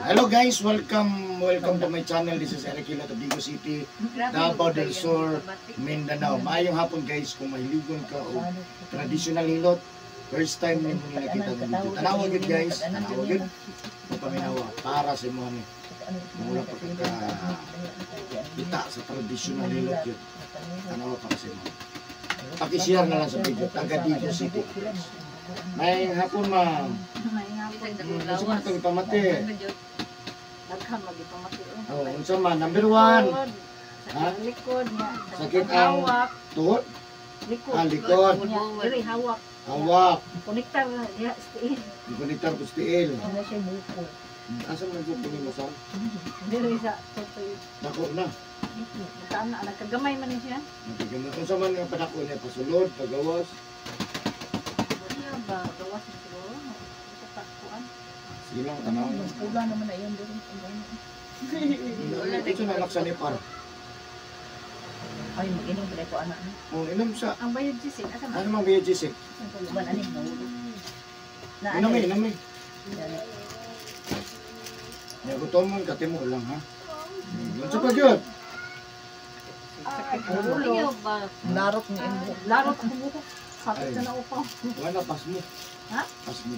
Hello guys, welcome to my channel. This is Eric Hilot of Vigo City, Davao del Sur, Mindanao. Maayong hapon guys, kung mahiligon ka o traditional hilot, first time nyo mong nakita ng video. Tanawa gud guys, tanawa gud. Paminawa para sa mga mula pa kita sa traditional hilot yun. Tanawa para sa mga. Paki-share na lang sa video, taga Vigo City. May hapon ma'am. Unsa man itong pamati? Oh, unsa man number 1. Ha? Likod niya. Sakit ang tuhod? Likod. Likod. Diri hawak. Hawak. Konektar na diha stiil. Konektar ko stiil. Ano siya buko. Asa man jud ni mo sa? Diri sa totoy. Dako na. Tana ana kagamay man ni siya. Unsa man nga padako niya pasulod, pagawas? Ba gawas na siguro. Sa takuan. Silang tanaw. Pula naman na yun diri. Wala dito na laksa ni par. Ay, mag-inom pala ko anak. Oh, inom sa. Ang bayad gisik asa man? Ano mang biya gisik? Ban ani mahulog. Inom eh. Ya gutom mo katimo lang ha. Unsa pa gyud? Ulo ba? Larot ni imo. Larot ang buko. Sakit na upaw. Wala pas mo. Ha? Pas mo.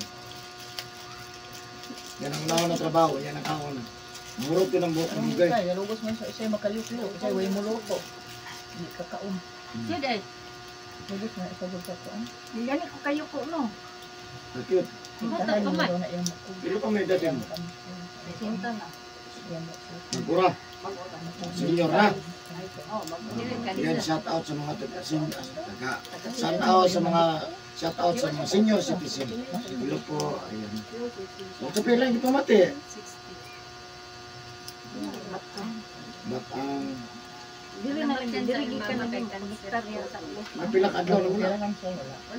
Yan ang naon na trabaho, yan ang kaon. Murot ko ng buhok ng bugay. Ay, lugos man siya makaliw-liw. Kasi way mo luto. Hindi kakaon. Siya dahil. Lugos na isa sa kuan. Yan ko kayo ko no. Cute. Bata pa man. Ilo pa may dati mo. Sinta na. Magpura. Senior na. Oh, Yan shout out sa mga taga-senior. Shout out sa mga senior citizen. Ilo po. Ayan. So, kapila yung pamati. Batang. Dili na rin, dili gikan na hektar niya sa ulo. Mapila ka adlaw na muna.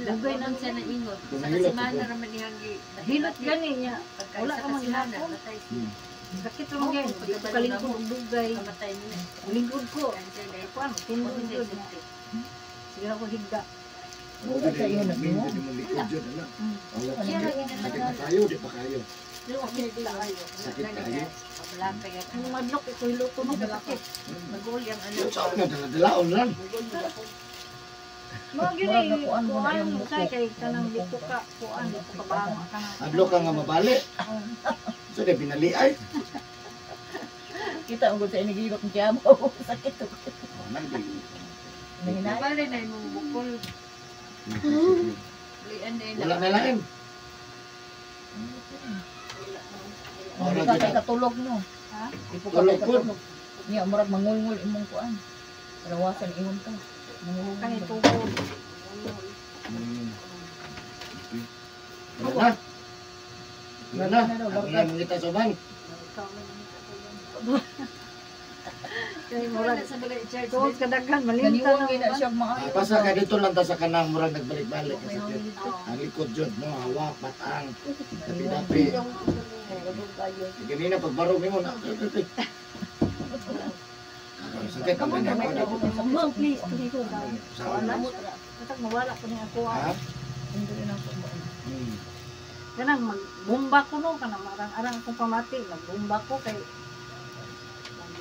Dugay nang siya na ingot. Sa kasimana raman niyangi. Hilot gani niya. Wala ka man gihapon. Sakit naman yan. Kalingkod ang dugay. Kalingkod ko. Kuan, tinod niya. Sige ako higda. Oo, hindi mo likod yun. Sakit na kayo, di pa kayo. Sakit kayo. Ang madlok, ito hiluto mo. Sakit. Nag-uul yung ano. Yung saan na dala-dalaon lang. Mga gini, kuan mo say kay kanang dito ka. Kuan, dito ka ba? Adlo ka nga mabali. So, di binali ay. Kita ang gusto inigilok ng tiyan mo. Sakit to. Bali na yung bukol. Wala na lain. Hindi ka kay katulog no. Ha? Tulog po. Niya, murag mangulngul imong kuan. Rawasan imong ka. Mangulngul ka ni tubod. Wala na. Wala na. Wala na kita sa bang. Kay murag sa balay church. Tuod kadaghan malimta na siya maayo. Pasa ka dito lang ta sa kanang murag nagbalik-balik kasi ang likod jud no, hawak, batang, dapi-dapi. Ganina pagbaro mo na. Sakit ka man ako. Mom, please, please ko daw. Sa Wala mo. Matak mawala ko niya ako. Ha? Hindi rin ako. Kanang magbomba ko no, kanang marang-arang akong pamati. Magbomba ko kay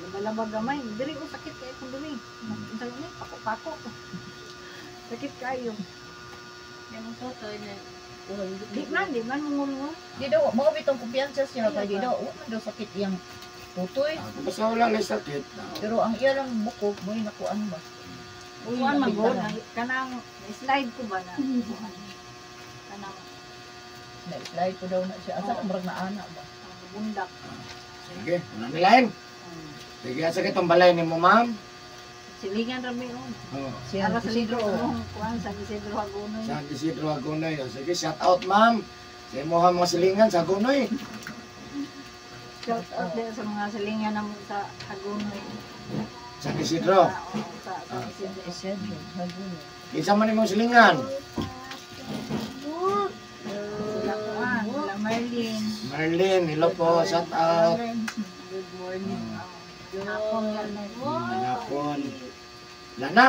malabag gamay. Diri ko sakit kay kung dumi. Sabi niya, pako-pako. Sakit kayo. Yan ang soto na. Di man mungulungo. Di daw, mga bitong kumpiyansa siya kay di daw, wala daw sakit yang tutoy. Basta wala na sakit. Pero ang iya lang buko, may nakuan ba? Kuan magod kanang slide ko ba na. Kanang Na-slide ko daw na siya. Asa murag na ana ba? bundak. Sige, wala na lain. Sige, asa kitong balay ni mo, ma'am? Silingan rami on. Oh. Siya Ara sa Isidro. kuan sa Isidro Hagonoy. Sa Isidro Hagonoy. Sige, shout out, ma'am. Sa imo mga silingan sa Hagonoy. Shout out din sa mga silingan naman sa Hagonoy. Sa Isidro. Sa Isidro. Isidro, hagun. Isa man imong silingan. Sila kuan, sila Marlene. Marlene, hello po, shout out. Good morning. Hapon yan na. Manapon. Lana.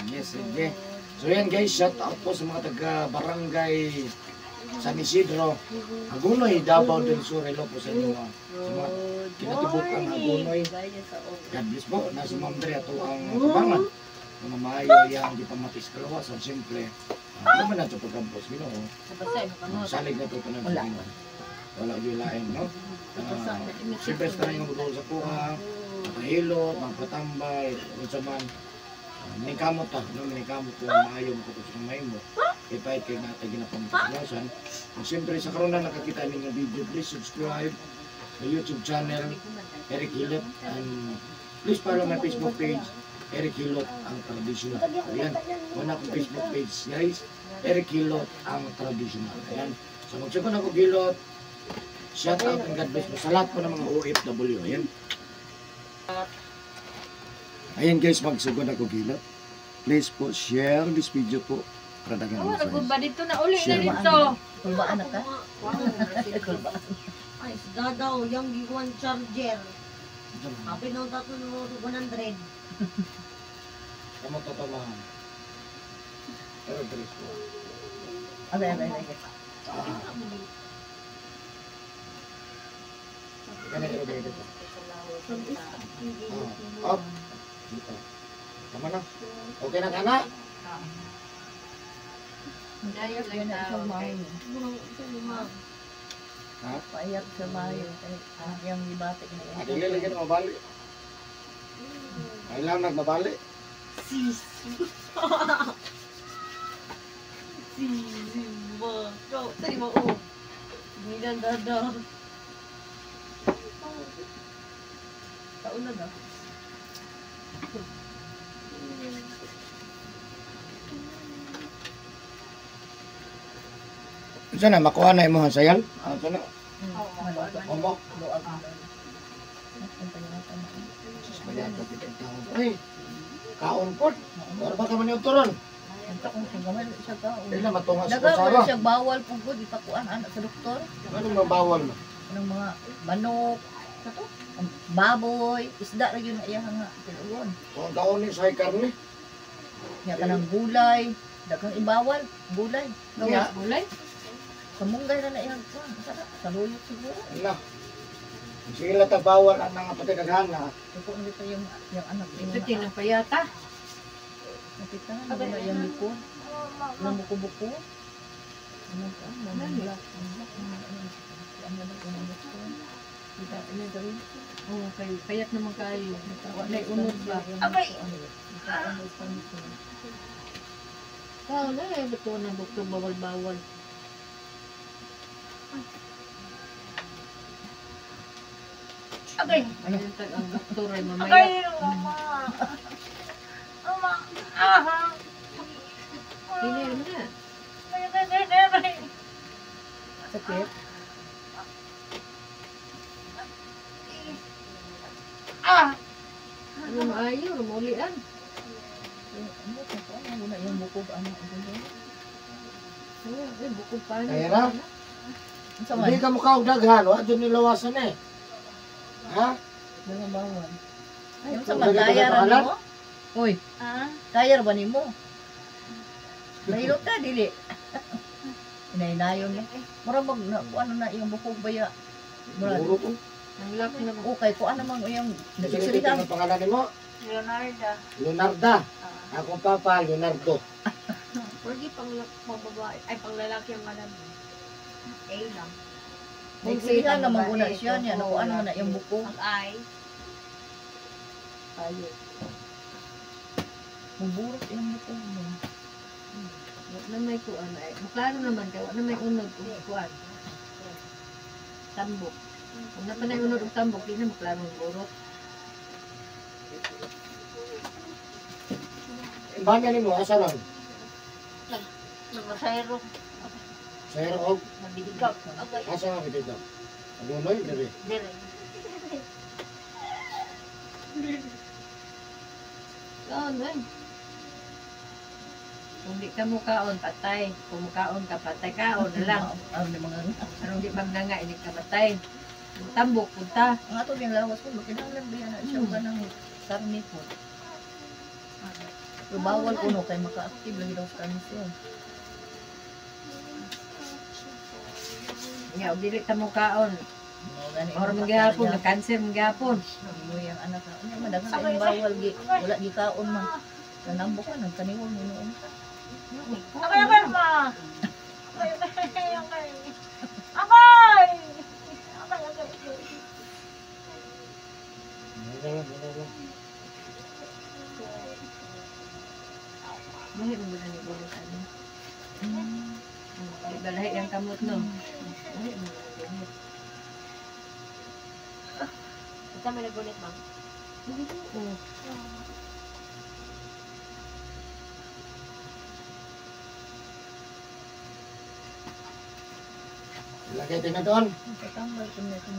Yes, sige. So yan guys, shout out po sa mga taga barangay San Isidro, Hagunoy, Davao del Sur, hello po sa inyo mga kinatibok ang Hagunoy. God bless po, nasa Ma'am Dre ato ang tubangan. Mga maayo yang di pamatis kalawasan, siyempre. Ano man nato pagkampos, Ginoo. Salig na ito pa ng Ginoo. Wala yung lain, no? Siyempre sa tayo ng sa kuha, makahilot, magpatambay, kung sa man. Minikamot ta, no? Minikamot ko maayo mo ko sa kamay mo. Ipahit kayo natin ginapamagpaglasan. At siyempre sa karoon na nakakita ninyo video, please subscribe sa YouTube channel, Eric Hilot. And please follow my Facebook page, Eric Hilot ang traditional. Ayan, wala akong Facebook page guys, Eric Hilot ang traditional. Ayan, so magsugod ako Hilot. Shout out and God bless mo sa lahat po ng mga OFW. Ayan. Ayan guys, magsugod ako Hilot. Please po share this video po. Para dagan ang friends. Ba dito na uli na Share. dito. Kulbaan na ka? Kulbaan. Ay, isda daw, yung giguan charger. Happy na dato no 100. Kamu totoo pero bilis po. Abay, abay, abay. Ganun yung dito. Up. Dito. Tama na. Okay na kana? Dayo Yan lang na isang tao. mayo. Ha? Payat sa mayo. Yung libatik na yan. Dili lagi na mabali. Ay lang nagbabali. Simba. Go, tayo mo. Oh. Bilang dada. Taon na daw. Sana makuha na imong sayal? Ah, sana. Omok. Luag. Ay. Kaon pod. Wala ba ka man yung turon? Ito kung sigaman siya ka. Dili na matunga sa Daga kusara. mo siya bawal po po. Ipakuan anak sa doktor. Ano mabawal mo? Anong mga manok. Ito. Baboy. Isda na yun na iya nga. Tilugon. Kung kaon ni say karne. Nga ka ng gulay. Dagang ibawal. Gulay. Nga. Gulay? Kamunggay na na iya. Sarap. Saluyot siguro. Na. Sige lang bawal ang mga patigagana. Ito na dito yung anak. Ito tinapayata. Nakita na wala yung likod. Yung buko-buko. Ano ka? Mamulak. Ano ba yung buko? Kita na gawin. Oh, payat naman kayo. Wala unod ba? Abay! Kao na eh, ba't ko na doktor bawal-bawal? Abay! Ayun tag ang doktor ay mamaya. Hinir mo na. Sakit? Ano maayo, rumulian. Ano ka po? Ano na yung buko ba? Ano? Ay, bukod pa na. Kaya ra? Ang sama. Hindi ka mukha og daghan, wa dyan nilawasan eh. Ha? Mga bawal. Yung Kung sama, ganito dayar ka ano mo? Uy, Dayar ba ni mo? Mahilot ka, dili. Inaynayon niya. Marabag na, kung ano na yung buko baya. Murag, Buro ko. ang laki na mo. okay, kung ano mang yung Sige, nagsisirihan. ang pangalan mo? Leonardo. Leonarda. Akong papa, Leonardo. Pwede pang babae. Ay, pang lalaki ang alam. A lang. Nagsisirihan naman muna siya niya. Kung ano man na yung buko. Ang I. Tayo. Maburot yung buko mo. Wala na may kuan ay. Maklaro naman ka, wala na may unod kung kuan. Tambok. Kung na pa na unod ang tambok, di na maklaro ang burot. Banya ni mo, asa lang? Namasayro. Sa Herog. Mabigaw. Okay. Asa nga dito? Agunoy, dali. Dire. Kaon ay. Kung di ka mukaon, patay. Kung mukaon ka, patay. Kaon na lang. Ano na mga Anong di magnanga, hindi ka matay. Ang tambok, punta. ang ato yung lawas ko, makinahanglan ba yan na siya ka ng karne po. So, bawal ko no, kay maka-active lagi daw sa karne siya. Nga, dili ta mo kaon. Mo gani. Or maghapon, na-cancer maghapon. Mo yang anak ka. Ano madaghan ang bawal gi. Wala gi kaon man. Kanambo ka nang kaniwon mo noon. Okay, ma. Okay. Dili mo gani bulot ano. Di ba lahi ang kamot no? Dili mo gani. Ito may nagulit, ma'am. Oo. Lagay din na doon. Katambal ko na sa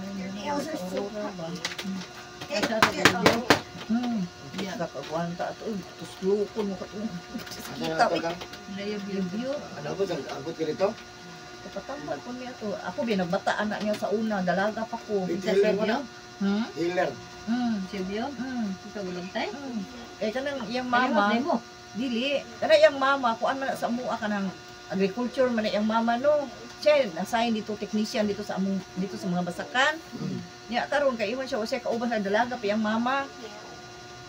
Aurora ba. Asa sa video. Diya ka kagwanta ato. Tusluko mo ka. Ano na ito kang? Layo video. Ano ba? Abot ka rito? Katambal ko niya to. Ako binabata anak niya sa una. Dalaga pa ko. Healer mo na? Healer. Silvio. Ikaw ulang tayo. Eh kanang iyang Mama. mama. Mo. Dili. Kana iyang mama. Kuan man na sa mua ka ng agriculture man na iyang mama no. Siya na-assign dito technician dito sa among dito sa mga basakan. Nya karon kay iwan siya o siya kauban sa dalaga pa iyang mama.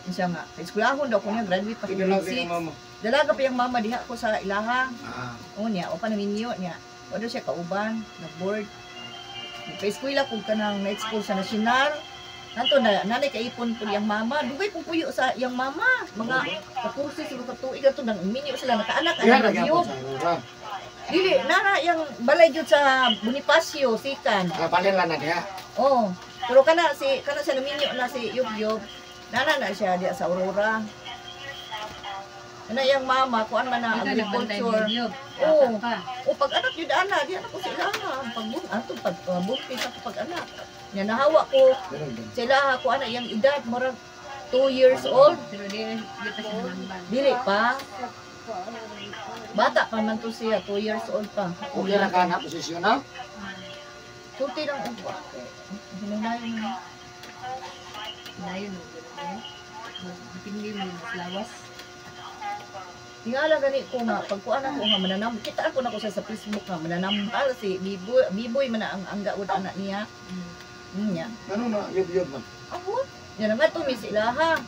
Siya nga. Eskwelahon daw ko niya graduate pa Pinalaw sa din grade ang mama. 6. Dalaga pa iyang mama diha ko sa ilaha. Ah. O niya o pa naminyo niya. O doon siya kauban, nag-board. Pa-eskwela kung kanang na-expose sa nasyonal. Nanto na nanay kaipon po iyang mama. Dugay kung puyo sa iyang mama. Mga kakursi sila katuig ato nang minyo sila nakaanak Yan ang lagyan nagyo. po sa Aurora. Dili nana yang balay jud sa Bonifacio sikan. Kapalin lang na kaya. Oh. Pero kana siya naminyo na si Yubyub. Nana na siya diya sa Aurora. Ana yang mama kuan man na agriculture. Oo. O pag anak yun ana, di anak ko sila ha. Pag bumpis ako pag anak. Yan nahawa ko Ganun din. sila ko ana yang edad murag 2 years old. Pero di pa siya nambal. Dili pa. Bata pa man to siya, 2 years old pa. Okay na ka na posisyon na? Sulti lang upo. Hinanayon na. Layo no. Pindi mo mas lawas. Tingala gani ko nga, pag kuan ako nga mananam, kita ko na ko siya sa Facebook nga mananambal si Biboy man na ang anggaod anak niya. Niya. Ganun na, yub-yub man. Ako, yan nga to mi sila ha.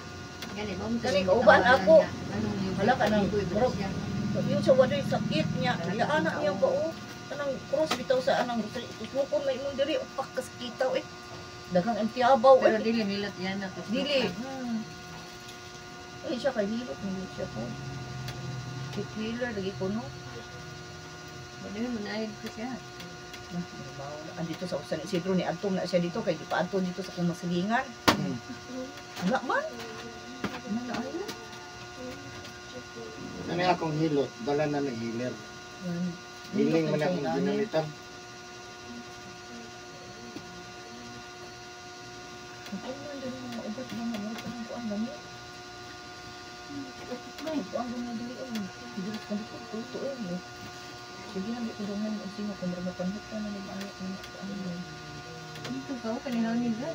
Gani mo. Gani, kauban ako. Anong Hala ka nang bro. yung sa wadoy sakit niya, kaya anak niya ba o kanang cross bitaw sa anang tusukon may imong diri upak kas kitaw eh. Daghang antiabaw Pero eh. dili nilat yan na. Dili. Eh siya kay hilot ni siya po. Healer lagi ko no. Dili mo naayad ko siya. Andito sa San Isidro ni adto na siya dito kay di pa adto dito sa kumasilingan. Wala man. Wala ay. Ano akong hilot, dala na ng healer. Healing man akong ginamitan. Dito ka, kanihangin na.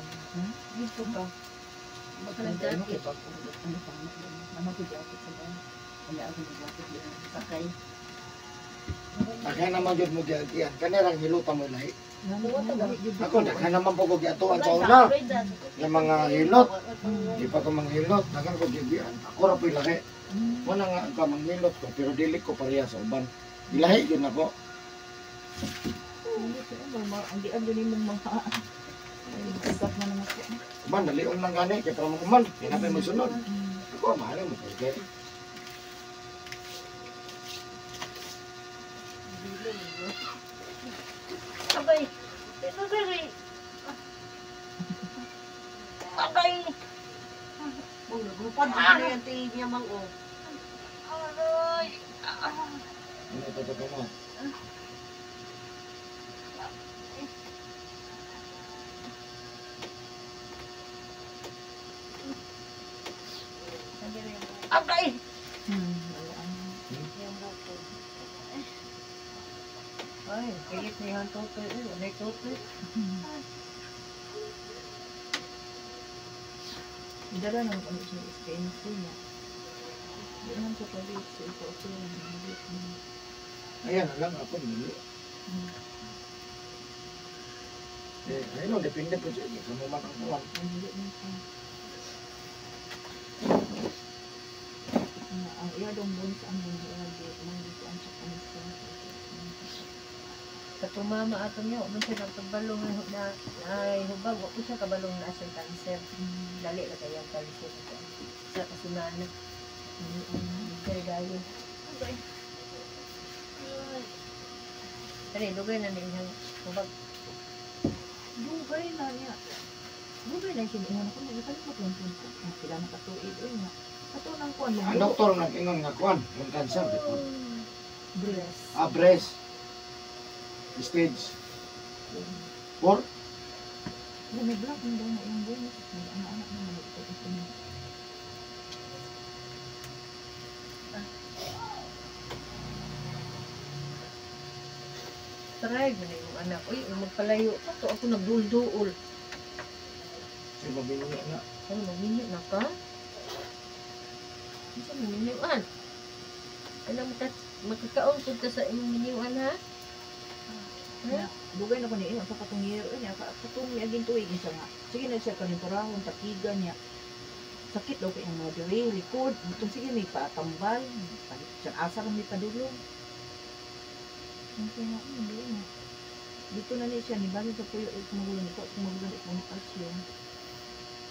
Dito ka. Baka lang jacket. Daghan naman yun mo giagian. Kanirang hilutan mo lahi. Ako, daghan naman po ko giatuan sa una. Yung mga hilot. Di pa ko manghilot. Daghan ko giagian. Ako ra po'y lahi. Wala nga ka manghilot ko. Pero dili ko pareha sa uban. Ilahi yun ako. Hindi ang galing mong mga ikat na naman ko. Man, dalion lang gani. Kaya para mo kuman. Pinapay mo sunod. Ako, mahal mo. Okay. Abay. Ito dali. Abay. Lupad na yung tingin niya mang o. Aray. Ano ito mo? Abay. Ay, pilit niya ang totoy. Wala yung totoy. Dala ng ano siya, stainless steel niya. Hindi naman ko pwede sa ito. Ayan na lang ako. Nili. Ayun, depende po siya. Sa mo makakuha. Ang iya dong buns ang buns ang sa kanisa. Sa tumama ato niyo, man siya nagpagbalong na ay hubag, wa ko siya kabalong na sa cancer. Dali na kaya ang cancer sa kasunana. Kaya dayo. Okay. Pero dugay na niyang hubag. Dugay na niya. Dugay na siya ingon ako nagkalimot lang po. Sila nakatuig oy nga. Ato nang kuan Ang doktor nag-ingon nga kuan, yung cancer. breast. Breast. Stage 4. May black mo daw na yung bunos. May anak na malagpot ito niya. Try mo na yung anak. Uy, magpalayo pa to. Ako nagdulduol. Sige, mabili na. Ano, maminyo na ka? Ano sa maminyuan? Ano, makakaon po ka sa imong minyuan, ha? Na, dugay na ko ni sa katong year niya katong niya din tuig isa nga. Sige na siya kaning parahon takigan niya. Sakit daw kay ang mga diri likod. Butong sige may patambal. Siya asa lang may padulong. Ang kaya hindi na. Dito na ni siya ni bali sa puyo magulan ko magulan ko ni pasyo.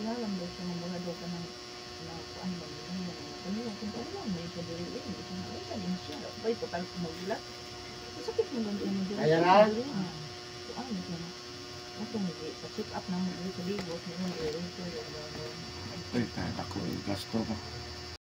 Kaya lang daw siya mga daw ka ng ano ba niya. Kanila kung ano may padiri eh. Ito na ay din siya. Bay total magulan. Sakit mo lang yung mga Kaya na. ano siya na. Ito hindi. Pa-check up na mo sa libot. Hindi mo rin ito. Ay, kahit ako gasto ko.